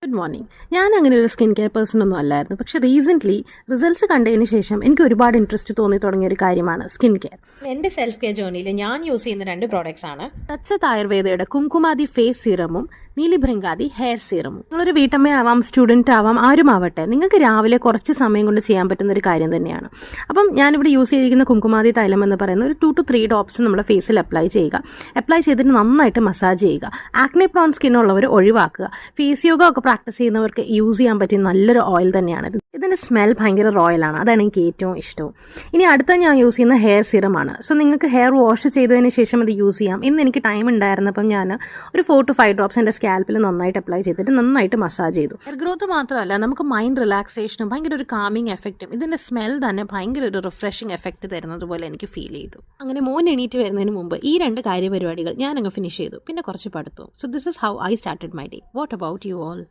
Good morning. ഞാൻ അങ്ങനെ ഒരു സ്കിൻ കെയർ പേഴ്സൺ ഒന്നും അല്ലായിരുന്നു. പക്ഷേ റീസെൻ്റ്ലി റിസൾട്ട്സ് കണ്ടതിന് ശേഷം എനിക്ക് ഒരുപാട് ഇൻട്രസ്റ്റ് തോന്നി തുടങ്ങിയ ഒരു കാര്യമാണ് സ്കിൻ കെയർ. എൻ്റെ സെൽഫ് കെയർ ജേർണിയിൽ ഞാൻ യൂസ് ചെയ്യുന്ന 2 പ്രോഡക്റ്റ്സ് ആണ് തത്സത് ആയുർവേദയുടെ കുംകുമാദി ഫേസ് സീറമും നീലിഭൃംഗാദി ഹെയർ സീറമും. നിങ്ങളൊരു വീട്ടമ്മയാവാം, സ്റ്റുഡൻറ്റ് ആവാം, ആരുമാവട്ടെ, നിങ്ങൾക്ക് രാവിലെ കുറച്ച് സമയം കൊണ്ട് ചെയ്യാൻ പറ്റുന്ന ഒരു കാര്യം തന്നെയാണ്. അപ്പം ഞാനിവിടെ യൂസ് ചെയ്തിരിക്കുന്ന കുംകുമാദി തൈലം എന്ന് പറയുന്ന ഒരു 2 to 3 ഡ്രോപ്സ് നമ്മുടെ ഫേസിൽ അപ്ലൈ ചെയ്യുക. അപ്ലൈ ചെയ്തിട്ട് നന്നായിട്ട് മസാജ് ചെയ്യുക. ആക്നെ പ്രോൺ സ്കിൻ ഉള്ളവർ ഒഴിവാക്കുക. ഫേസ് യോഗ ഒക്കെ പ്രാക്ടീസ് ചെയ്യുന്നവർക്ക് യൂസ് ചെയ്യാൻ പറ്റിയ നല്ലൊരു ഓയിൽ തന്നെയാണ്. ഇതിൻ്റെ സ്മെൽ ഭയങ്കര റോയലാണ്. അതാണ് എനിക്ക് ഏറ്റവും ഇഷ്ടവും. ഇനി അടുത്ത ഞാൻ യൂസ് ചെയ്യുന്ന ഹെയർ സീറമാണ്. സോ നിങ്ങൾക്ക് ഹെയർ വാഷ് ചെയ്തതിന് ശേഷം അത് യൂസ് ചെയ്യാം. ഇന്ന് എനിക്ക് ടൈം ഉണ്ടായിരുന്നപ്പം ഞാൻ ഒരു 4 to 5 ഡ്രോപ്സ് എൻ്റെ സ്കാൽപ്പിൽ നന്നായിട്ട് അപ്ലൈ ചെയ്തിട്ട് നന്നായിട്ട് മസാജ് ചെയ്തു. ഹെയർ ഗ്രോത്ത് മാത്രമല്ല, നമുക്ക് മൈൻഡ് റിലാക്സേഷനും ഭയങ്കര ഒരു കാമിങ് എഫക്റ്റും ഇതിൻ്റെ സ്മെൽ തന്നെ ഭയങ്കര ഒരു റിഫ്രഷിങ് എഫക്റ്റ് തരുന്നത് പോലെ എനിക്ക് ഫീൽ ചെയ്തു. അങ്ങനെ മോൻ എണീറ്റ് വരുന്നതിന് മുമ്പ് ഈ 2 കാര്യപരിപാടികൾ ഞാൻ അങ്ങ് ഫിനിഷ് ചെയ്തു. പിന്നെ കുറച്ച് പഠിത്തു. So this is how I started my day. What about you all?